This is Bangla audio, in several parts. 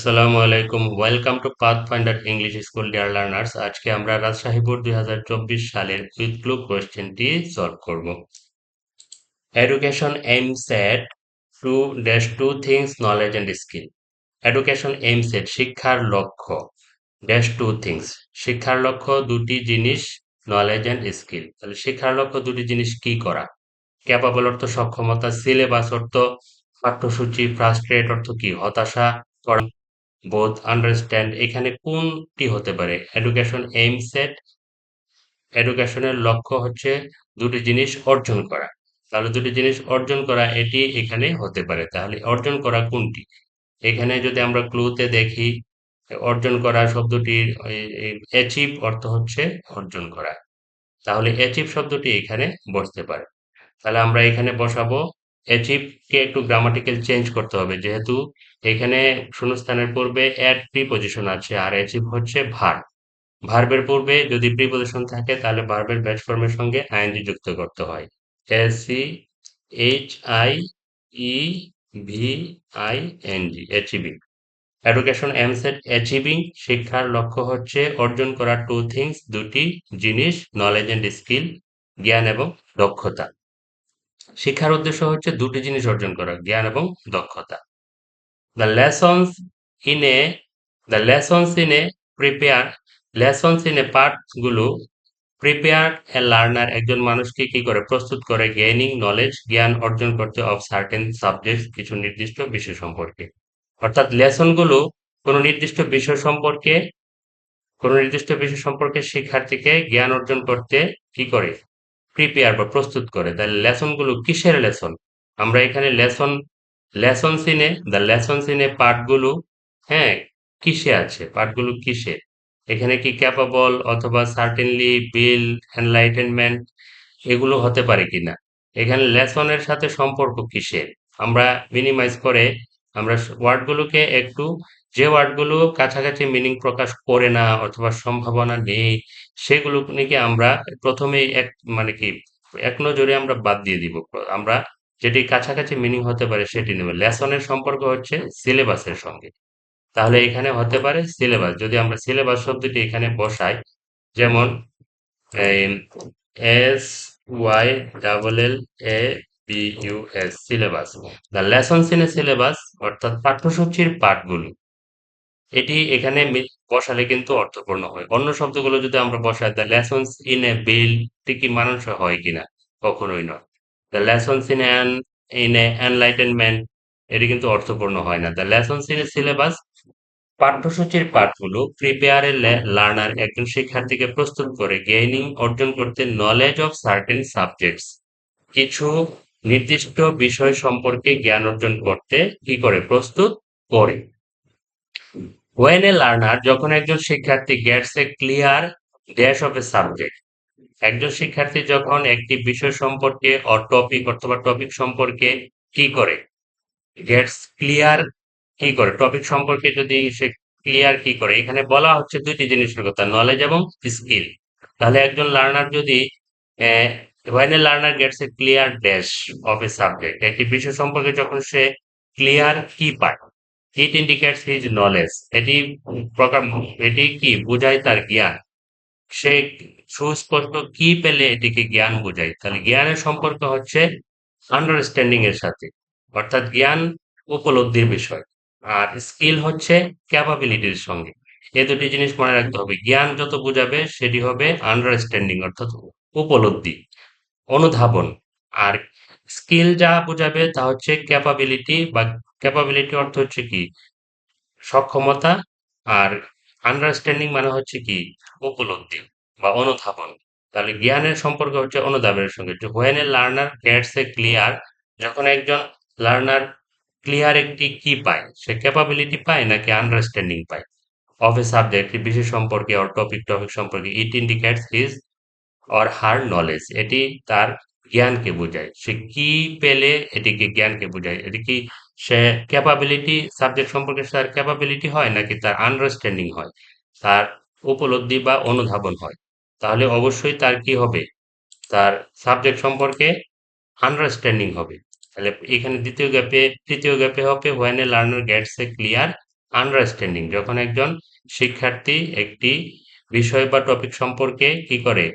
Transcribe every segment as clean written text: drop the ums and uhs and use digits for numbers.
আসসালামু আলাইকুম। Welcome to pathfinder English school dear learners. আজকে আমরা রাজশাহী বোর্ড 2024 সালের কুইজ গ্লু কোশ্চেনটি সলভ করব। Education aims at two things knowledge and skill. Education aims at শিক্ষার লক্ষ্য টু থিংস, শিক্ষার লক্ষ্য দুটি জিনিস, নলেজ এন্ড স্কিল। তাহলে শিক্ষার লক্ষ্য দুটি জিনিস কি করা? ক্যাপাবল অর্থ সক্ষমতা, সিলেবাস অর্থ পাঠ্যসূচি, ফ্রাস্ট্রেট অর্থ কি হতাশা করা, বোথ আন্ডারস্ট্যান্ড এখানে কোনটি হতে পারে? এডুকেশন এইমস এট, এডুকেশনের লক্ষ্য হচ্ছে দুটি জিনিস অর্জন করা। তাহলে দুটি জিনিস অর্জন করা এটি এখানে হতে পারে। তাহলে অর্জন করা কোনটি? এখানে যদি আমরা ক্লুতে দেখি, অর্জন করা শব্দটির অ্যাচিভ অর্থ হচ্ছে অর্জন করা। তাহলে অ্যাচিভ শব্দটি এখানে বসতে পারে। তাহলে আমরা এখানে বসাবো অ্যাচিভ কে একটু গ্রামাটিক্যাল চেঞ্জ করতে হবে, যেহেতু এখানে শূন্যস্থানের পূর্বে অ্যাড প্রিপজিশন আছে আর অ্যাচিভ হচ্ছে ভার্ব। ভার্বের পূর্বে যদি প্রিপজিশন থাকে তাহলে ভার্বের ব্যাস ফর্মের সঙ্গে আইএনজি যুক্ত করতে হয়। S C H I E V I N G, achieving. Education aims at achieving, শিক্ষার লক্ষ্য হচ্ছে অর্জন করা টু থিংস দুটি জিনিস, নলেজ এন্ড স্কিল জ্ঞান এবং দক্ষতা। শিক্ষার উদ্দেশ্য হচ্ছে দুটি জিনিস অর্জন করা, জ্ঞান এবং দক্ষতা। The lessons in a the lessons in a prepare lessons in a পাঠ গুলো প্রিপেয়ার এ লার্নার একজন মানুষকে কি করে প্রস্তুত করে গেইনিং নলেজ জ্ঞান অর্জন করতে অফ সার্টেন সাবজেক্ট কিছু নির্দিষ্ট বিষয় সম্পর্কে। অর্থাৎ লেসন গুলো কোনো নির্দিষ্ট বিষয় সম্পর্কে, কোনো নির্দিষ্ট বিষয় সম্পর্কে শিক্ষার্থীকে জ্ঞান অর্জন করতে কি করে প্রিপেয়ার বা প্রস্তুত করে। তাহলে লেসন গুলো কিসের লেসন? আমরা এখানে লেসন সিনে দ্য লেসন সিনে পাঠগুলো, হ্যাঁ, কিসে আছে, পাঠগুলো কিসে? এখানে কি ক্যাপাবল অথবা সার্টেনলি, বিল, এনলাইটেনমেন্ট এগুলো হতে পারে কিনা? এখানে লেসনের সাথে সম্পর্ক কিসের? আমরা মিনিমাইজ করে আমরা ওয়ার্ডগুলোকে একটু, যে ওয়ার্ডগুলো কাছাকাছি মিনিং প্রকাশ করে না অথবা সম্ভাবনা নেই সেগুলো নিয়ে আমরা প্রথমেই এক মানে কি এক নজরে আমরা বাদ দিয়ে দিব। আমরা যেটি কাছাকাছি মিনিং হতে পারে সেটি নেব। লেসনের সম্পর্ক হচ্ছে সিলেবাসের সঙ্গে। তাহলে এখানে হতে পারে সিলেবাস। যদি আমরা সিলেবাস শব্দটি এখানে বসাই, যেমন S Y double L A B U S, syllabus. The lessons in a syllabus অর্থাৎ পাঠ্যসূচির পাঠগুলো, এটি এখানে বসালে কিন্তু অর্থপূর্ণ হয়। অন্য শব্দগুলো যদি আমরা বসাই, the lessons in a bill, এটি কি মানানসই হয় কিনা? কখনোই নয়। The lessons in a enlightenment, এটি কিন্তু অর্থপূর্ণ হয় না। The lessons in a syllabus, পাঠ্যসূচির পাঠগুলো প্রিপেয়ার এ লার্নার একজন শিক্ষার্থীকে প্রস্তুত করে গেইনিং অর্জন করতে নলেজ অফ সার্টেন সাবজেক্টস, কিছু নির্দিষ্ট বিষয় সম্পর্কে জ্ঞান অর্জন করতে কি করে প্রস্তুত করে। When a learner, যখন একজন শিক্ষার্থী gets a clear dash of a subject, একজন শিক্ষার্থী যখন একটি বিষয় সম্পর্কে টপিক অথবা টপিক সম্পর্কে কি করে গেটস ক্লিয়ার, কি করে টপিক সম্পর্কে যদি সে ক্লিয়ার কি করে, এখানে বলা হচ্ছে দুইটি জিনিসের কথা, নলেজ এবং স্কিল। তাহলে একজন লার্নার যদি when a learner gets a clear dash of a subject, একটি বিষয় সম্পর্কে যখন সে ক্লিয়ার কি পায়, ইট ইন্ডিকেটস হিজ নলেজ, এটি প্রকার, এটি কি বোঝায় তার জ্ঞান। সে সুস্পষ্ট কি পেলে এটিকে জ্ঞান বোঝায়। তাহলে জ্ঞানের সম্পর্ক হচ্ছে আন্ডারস্ট্যান্ডিং এর সাথে, অর্থাৎ জ্ঞান উপলব্ধির বিষয়। আর স্কিল হচ্ছে ক্যাপাবিলিটির সঙ্গে। এই দুটি জিনিস মনে রাখতে হবে। জ্ঞান যত বোঝাবে সেটি হবে আন্ডারস্ট্যান্ডিং অর্থাৎ উপলব্ধি, অনুধাবন। আর স্কিল যা বোঝাবে তা হচ্ছে ক্যাপাবিলিটি, বা ক্যাপাবিলিটি অর্থ হচ্ছে কি সক্ষমতা, আর আন্ডারস্ট্যান্ডিং মানে হচ্ছে কি উপলব্ধি বা অনুধাবন। তাহলে জ্ঞানের সম্পর্ক হচ্ছে অনুধাবনের সঙ্গে। When a learner gets a clear, যখন একজন লার্নার ক্লিয়ার একটি কি পায়, সে ক্যাপাবিলিটি পায় নাকি আন্ডারস্ট্যান্ডিং পায় অফ এ সাবজেক্ট, বিষয় সম্পর্কে অর টপিক সম্পর্কে, ইট indicates his or her knowledge, এটি তার জ্ঞানকে বোঝায়। সে কি পেলে এটিকে জ্ঞানকে বোঝায়। এটি কি সে ক্যাপাবিলিটি, সাবজেক্ট সম্পর্কে তার ক্যাপাবিলিটি হয় নাকি তার আন্ডারস্ট্যান্ডিং হয়, তার উপলব্ধি বা অনুধাবন হয়। তাহলে অবশ্যই তার কি হবে, তার সাবজেক্ট সম্পর্কে আন্ডারস্ট্যান্ডিং হবে। তাহলে এখানে তৃতীয় গ্যাপে হবে when a learner gets a clear understanding, যখন একজন শিক্ষার্থী একটি বিষয় বা টপিক সম্পর্কে কি করে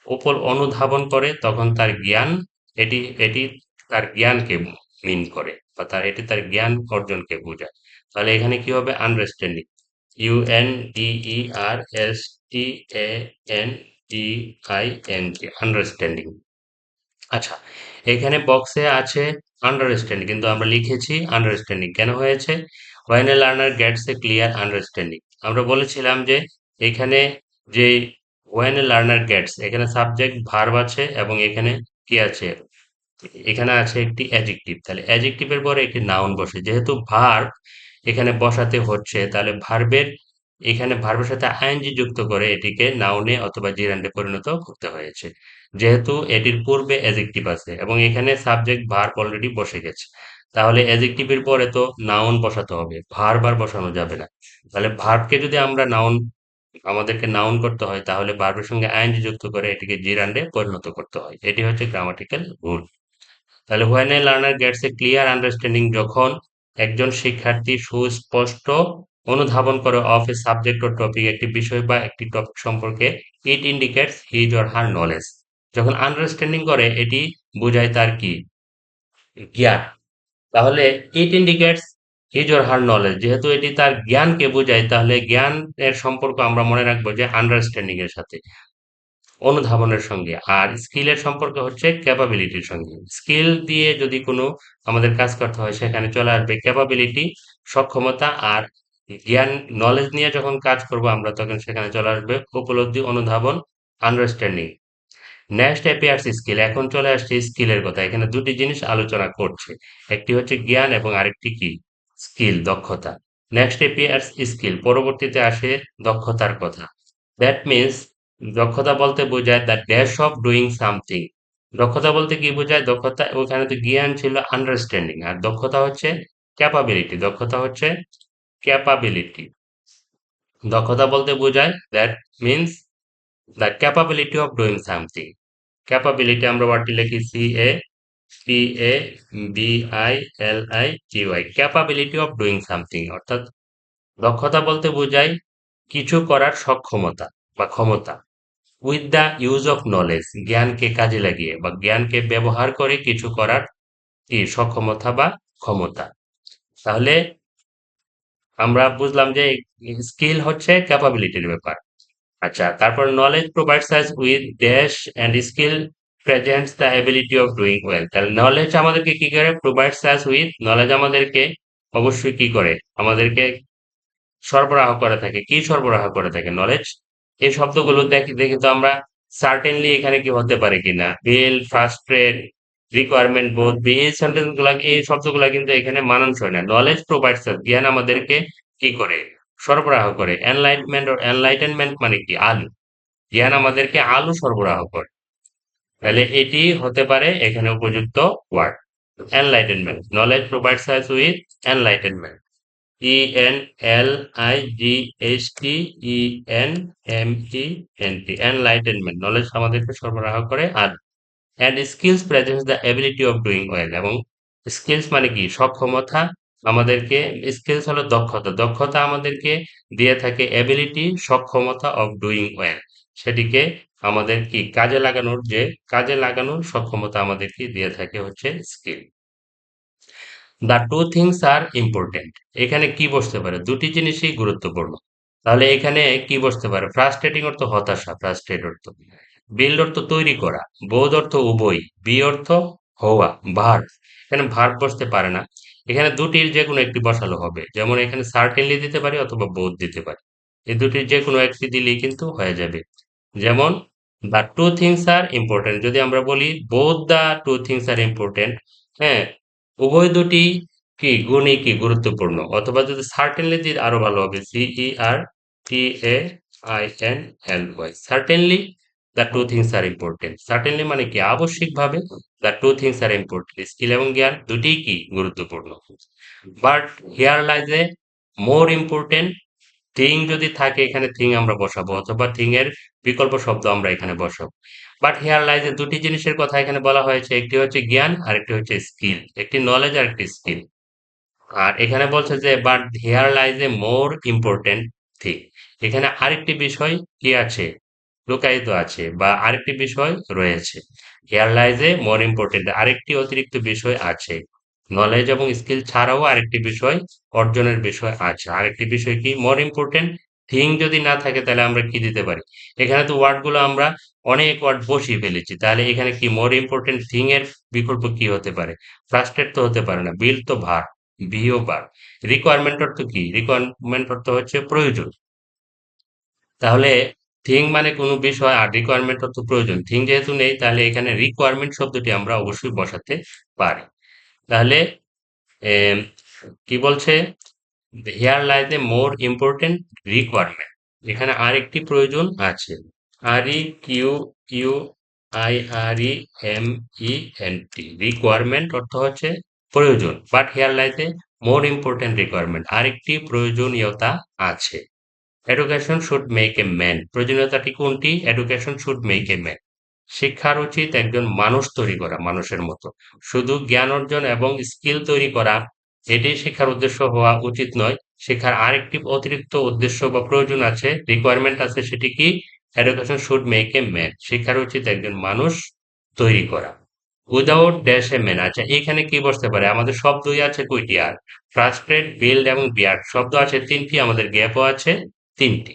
উপর অনুধাবন করে, তখন তার জ্ঞান এটি এটি তার জ্ঞানকে মিন করে বা তার জ্ঞান অর্জনকে বোঝায়। তাহলে এখানে কি হবে? Understanding, UNDERSTANDING, understanding. আচ্ছা, এখানে বক্সে আছে আন্ডারস্ট্যান্ডিং, কিন্তু আমরা লিখেছি আন্ডারস্ট্যান্ডিং কেন হয়েছে? when a learner gets a clear understanding, আমরা বলেছিলাম যে এখানে যে when a learner gets, এখানে সাবজেক্ট ভার্ব আছে এবং এখানে কি আছে? এখানে আছে একটি অ্যাডজেক্টিভ। তাহলে অ্যাডজেক্টিভের পরে একটি নাউন বসে, যেহেতু ভার্ব এখানে বসাতে হচ্ছে, তাহলে এখানে ভার্বের সাথে আইএনজি যুক্ত করে এটিকে নাউনে অথবা জিরান্ডে পরিণত করতে হয়েছে, যেহেতু এটির পূর্বে অ্যাডজেক্টিভ আছে এবং এখানে সাবজেক্ট ভার্ব অলরেডি বসে গেছে। তাহলে অ্যাডজেক্টিভের পরে তো নাউন বসাতে হবে, ভার্ব আর বসানো যাবে না। তাহলে ভার্বকে যদি আমরা আমাদেরকে নাউন করতে হয়, তাহলে ভার্বের সঙ্গে আইএনজি যুক্ত করে এটিকে জিরান্ডে পরিণত করতে হয়। এটি হচ্ছে গ্রামাটিক্যাল রুল। তাহলে when a learner gets a clear understanding, যখন একজন শিক্ষার্থী সুস্পষ্ট অনুধাবন করে of a subject or topic, একটি বিষয় বা একটি টপিক সম্পর্কে, it indicates his or her knowledge, যখন আন্ডারস্ট্যান্ডিং করে এটি বোঝায় তার কি? জ্ঞান। তাহলে it indicates his or her knowledge, যেহেতু এটি তার জ্ঞানকে বোঝায়, তাহলে জ্ঞানের সম্পর্ক আমরা মনে রাখবো যে আন্ডারস্ট্যান্ডিং এর সাথে, অনুধাবনের সঙ্গে। আর স্কিলের সম্পর্ক হচ্ছে ক্যাপাবিলিটির সঙ্গে। স্কিল দিয়ে যদি কোনো আমাদের কাজ করতে হয়, সেখানে চলে আসবে ক্যাপাবিলিটি, সক্ষমতা। আর জ্ঞান, নলেজ নিয়ে যখন কাজ করব আমরা, তখন সেখানে চলে আসবে উপলব্ধি, অনুধাবন, আন্ডারস্ট্যান্ডিং। নেক্সট অ্যাপিয়ার্স স্কিল, এখন চলে আসছে স্কিলের কথা। এখানে দুটি জিনিস আলোচনা করছে, একটি হচ্ছে জ্ঞান এবং আরেকটি কি? স্কিল, দক্ষতা। নেক্সট অ্যাপিয়ার্স স্কিল, পরবর্তীতে আসে দক্ষতার কথা। দ্যাট মিন্স, দক্ষতা বলতে বোঝায় the dash of doing something. দক্ষতা বলতে কি বোঝায়? দক্ষতা, ওখানে তো জ্ঞান ছিল, আন্ডারস্ট্যান্ডিং, আর দক্ষতা হচ্ছে ক্যাপাবিলিটি। দক্ষতা হচ্ছে ক্যাপাবিলিটি। দক্ষতা বলতে বোঝায় that means the capability of doing something. Capability আমরা ওয়ার্ডটি লিখি CAPABILITY, capability of doing something, অর্থাৎ দক্ষতা বলতে বোঝায় কিছু করার সক্ষমতা বা ক্ষমতা। With the use of knowledge, জ্ঞানকে কাজে লাগিয়ে বা জ্ঞানকে ব্যবহার করে কিছু করার কি? সক্ষমতা বা ক্ষমতা। তাহলে আমরা বুঝলাম যে স্কিল হচ্ছে ক্যাপাবিলিটির ব্যাপার। আচ্ছা, তারপর knowledge provides us with dash and skill presents the ability of doing well. তাহলে নলেজ আমাদেরকে কি করে? প্রোভাইডস আস উইথ, নলেজ আমাদেরকে অবশ্যই কি করে? আমাদেরকে সরবরাহ করে থাকে। কি সরবরাহ করে থাকে? নলেজ। এই শব্দগুলো দেখি দেখি তো আমরা সার্টেনলি এখানে কি হতে পারে কিনা? বিল, ফ্রাস্ট্রেট, রিকোয়ারমেন্ট বোধ, এই সেন্টেন্স গুলা, এই শব্দগুলা কিন্তু এখানে মানানসই না। নলেজ প্রোভাইডস, জ্ঞান আমাদেরকে কি করে? সরবরাহ করে। এনলাইটেনমেন্ট মানে কি? আলো। জ্ঞান আমাদেরকে আলো সরবরাহ করে। তাহলে এটি হতে পারে এখানে উপযুক্ত word, enlightenment. Knowledge provides us with enlightenment, ENLIGHTENMENT, enlightenment, knowledge আমাদেরকে সরবরাহ করে। আর and skills presents the ability of doing well, এবং স্কিলস মানে কি? সক্ষমতা। আমাদেরকে, স্কিলস হলো দক্ষতা, দক্ষতা আমাদেরকে দিয়ে থাকে এবিলিটি, সক্ষমতা অফ ডুইং ওয়েল, সেটিকে আমাদের কি কাজে লাগানোর সক্ষমতা আমাদেরকে দিয়ে থাকে হচ্ছে skill. The two things are important, এখানে কি বসতে পারে? দুটি জিনিসই গুরুত্বপূর্ণ। তাহলে এখানে কি বসতে পারে? ফ্রাস্ট্রেটিং অর্থ হতাশা, ফ্রাস্ট্রেট অর্থ। বিল্ড অর্থ তৈরি করা। বোধ অর্থ উভয়। বি অর্থ হওয়া, ভার্ব। এখানে ভার্ব বসতে পারে না, এখানে দুটির যে কোনো একটি বসালো হবে। যেমন এখানে সার্টেনলি দিতে পারি অথবা বোধ দিতে পারি, এই দুটির যে কোনো একটি দিলেই কিন্তু হয়ে যাবে। যেমন the two things are important, যদি আমরা বলি both the two things are important, হ্যাঁ, উভয় দুটি কি? গুণই কি? গুরুত্বপূর্ণ। অথবা যদি সার্টেনলি দিই আরো ভালো হবে, CERTAINLY, certainly the two things are important. Certainly মানে কি? আবশ্যিকভাবে। The two things are important, skill এবং জ্ঞান দুটিই কি? গুরুত্বপূর্ণ। But here lies a more important thing, যদি থাকে এখানে থিং আমরা বসাবো, অথবা থিং এর বিকল্প শব্দ আমরা এখানে বসাবো। বাট হেয়ার লাইজ এ দুটি জিনিসের কথা এখানে বলা হয়েছে, একটি হচ্ছে জ্ঞান আর একটি হচ্ছে স্কিল, একটি নলেজ আর একটি স্কিল। আর এখানে বলছে যে but here lies a more important thing, এখানে আরেকটি বিষয় কি আছে, লুকায়িত আছে বা আরেকটি বিষয় রয়েছে। Here lies a more important, আরেকটি অতিরিক্ত বিষয় আছে। নলেজ এবং স্কিল ছাড়াও আরেকটি বিষয় অর্জনের বিষয় আছে। আরেকটি বিষয় কি, মোর ইম্পর্টেন্ট থিং যদি না থাকে তাহলে আমরা কি দিতে পারি? এখানে তো ওয়ার্ডগুলো আমরা অনেক ওয়ার্ড বসিয়ে ফেলেছি, তাহলে এখানে কি মোর ইম্পর্টেন্ট থিং এর বিকল্প কি হতে পারে? ফ্রাস্ট্রেট তো হতে পারে না, বিল তো ভার, বিও বার। রিকোয়ারমেন্ট অর্থ কি? রিকোয়ারমেন্ট অর্থ হচ্ছে প্রয়োজন। তাহলে থিং মানে কোনো বিষয়, আর রিকোয়ারমেন্ট অর্থ প্রয়োজন। থিং যেহেতু নেই তাহলে এখানে রিকোয়ারমেন্ট শব্দটি আমরা অবশ্যই বসাতে পারি। তাহলে এম, কি বলছে, here lies a more important requirement, এখানে আরেকটি প্রয়োজন আছে। R E Q U I R E M E N T, requirement অর্থ হচ্ছে প্রয়োজন, but here lies a more important requirement, আরেকটি প্রয়োজনীয়তা আছে। Education should make a man, প্রয়োজনীয়তাটি কোনটি? Education should make a man, শিক্ষার উচিত একজন মানুষ তৈরি করা, মানুষের মতো। শুধু জ্ঞান অর্জন এবং স্কিল তৈরি করা এটাই শিক্ষার উদ্দেশ্য হওয়া উচিত নয়। শিক্ষার আরেকটি অতিরিক্ত উদ্দেশ্য বা প্রয়োজন আছে, রিকোয়ারমেন্ট আছে, সেটি কি? Education should make a man, শিক্ষার উচিত একজন মানুষ তৈরি করা। উইদাউট ড্যাশ এ ম্যান, আচ্ছা এখানে কি বসতে পারে? আমাদের শব্দই আছে কয়টি? আর ফ্রাস্ট্রেট, বিল্ড এবং বিয়ার্ড শব্দ আছে তিনটি, আমাদের গ্যাপও আছে তিনটি।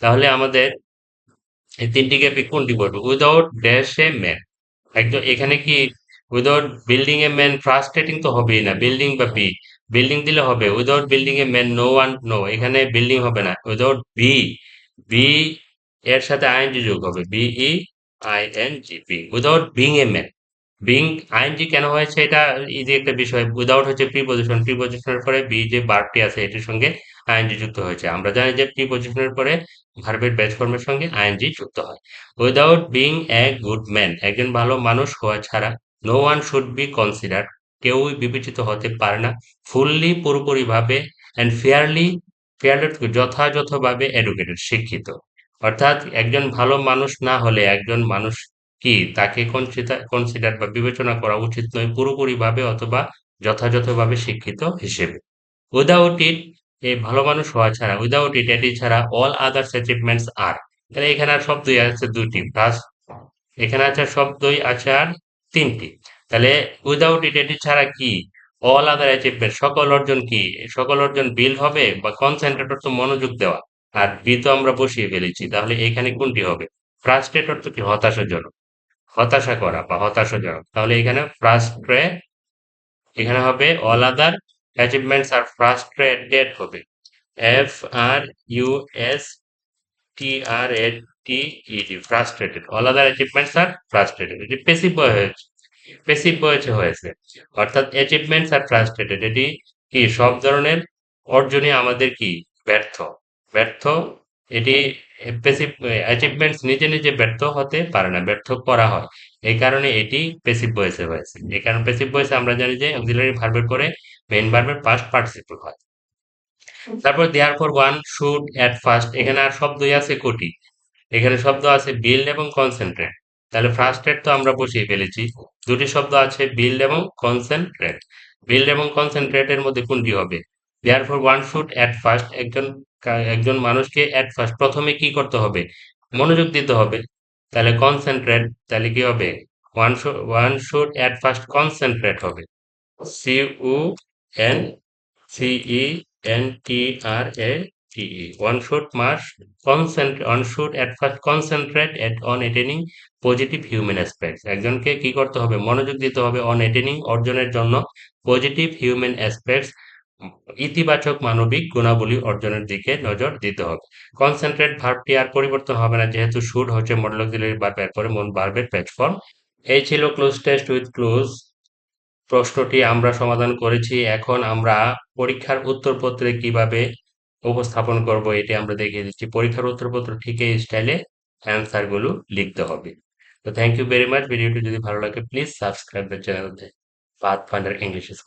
তাহলে আমাদের এই তিনটি গ্যাপে কোনটি বলবো? উইদাউট ড্যাশ এ ম্যান, একদম এখানে কি without building a man frustrating তো হবেই না, বিল্ডিং বা বি, বিল্ডিং দিলে হবে, without building a man no one, no, এখানে বিল্ডিং হবে না। উইদাউট বি, বি এর সাথে আইএনজি যোগ হবে, B E ING, be, without being a man. Being ING কেন হয়েছে, এটা ইজি একটা বিষয়। উইদাউট হচ্ছে প্রিপজিশন, প্রিপজিশনের পরে বি যে ভার্বটি আছে এটির সঙ্গে আইএনজি যুক্ত হয়েছে। আমরা জানি যে প্রিপজিশনের পরে ভার্বের বেস ফর্মের সঙ্গে আইএনজি যুক্ত হয়। Without being a good man, একজন ভালো মানুষ হওয়া ছাড়া, no one should be consider, কেউই বিবেচিত হতে পারে না, ফুললি পুরোপুরিভাবে, অ্যান্ড ফেয়ারলি, ফেয়ারলি যথাযথভাবে এডুকেটেড, শিক্ষিত। অর্থাৎ একজন ভালো মানুষ না হলে একজন মানুষ কি, তাকে কনসিডার বা বিবেচনা করা উচিত নয় পুরোপুরিভাবে অথবা যথাযথভাবে শিক্ষিত হিসেবে। উইদাউট ইট, এই ভালো মানুষ হওয়া ছাড়া, উইদাউট ইট এটি ছাড়া, অল আদার্স অ্যাচিভমেন্টস আর, তাহলে এখানে আর শব্দই আছে দুটি, প্লাস এখানে আছে শব্দই আছে আর তিনটি। তাহলে উইদাউট ইট এটি ছাড়া কি, অল আদার অ্যাচিভমেন্ট, সকল অর্জন কি, সকল অর্জন বিল হবে বা কনসেন্ট্রেট অর্থ মনোযোগ দেওয়া, আর বি তো আমরা বসিয়ে ফেলেছি, তাহলে এখানে কোনটি হবে? ফ্রাস্ট্রেট অর্থ কি, হতাশাজনক, হতাশা করা বা হতাশাজনক, তাহলে এখানে ফ্রাস্ট্রেট, এখানে হবে all other achievements are frustrated হবে, F R U S T R A T E D, frustrated, all other achievements are frustrated, এটি পেসিভ হয়েছে, পেসিভ ভয়েসে হয়েছে। অর্থাৎ অ্যাচিভমেন্টস আর ফ্রাস্ট্রেটেড, এটি কি সব ধরনের অর্জনই আমাদের কি ব্যর্থ, ব্যর্থ, এটি পেসিভ। অ্যাচিভমেন্টস নিজে নিজে ব্যর্থ হতে পারে না, ব্যর্থ করা হয়, এই কারণে এটি পেসিভ ভয়েসে হয়েছে। এই কারণে পেসিভ ভয়েসে আমরা জানি যে অক্সিলারি ভার্বের পরে মেইন ভার্বের পাস্ট পার্টিসিপল হয়। তারপর therefore one should at first, এখানে আর শব্দই আছে কোটি, এখানে শব্দ আছে বিল্ড এবং কনসেন্ট্রেট, তাহলে ফ্রাস্ট্রেট তো আমরা বসিয়ে ফেলেছি। দুটি শব্দ আছে বিল্ড এবং কনসেন্ট্রেট, বিল্ড এবং কনসেন্ট্রেট এর মধ্যে কোনটি হবে? Therefore one should at first, একজন মানুষকে এট ফার্স্ট প্রথমে কি করতে হবে? মনোযোগ দিতে হবে। তাহলে কনসেন্ট্রেট, তাহলে কি হবে? One should at first concentrate হবে, C U N CENTRATE, one should at first concentrate on attaining positive human aspects, একজনকে কি করতে হবে? মনোযোগ দিতে হবে on attaining, অর্জনের জন্য, positive human aspects, ইতিবাচক মানবিক গুণাবলী অর্জনের দিকে নজর দিতে হবে। কনসেন্ট্রেট ভার্বটি আর পরিবর্তন হবে না, যেহেতু শুড হচ্ছে মডেল অক্সিলারি ভার্ব, এরপরে মূল ভার্বের পেজ ফর্ম। এই ছিল ক্লোজ টেস্ট উইথ ক্লোজ, প্রশ্নটি আমরা সমাধান করেছি। এখন আমরা পরীক্ষার উত্তরপত্রে কিভাবে উপস্থাপন করব এটি আমরা দেখিয়ে দিচ্ছি। পরীক্ষার উত্তরপত্র ঠিক এই স্টাইলে অ্যান্সার গুলো লিখতে হবে। তো থ্যাংক ইউ ভেরি মাচ। ভিডিওটি যদি ভালো লাগে please subscribe the channel path finder English school.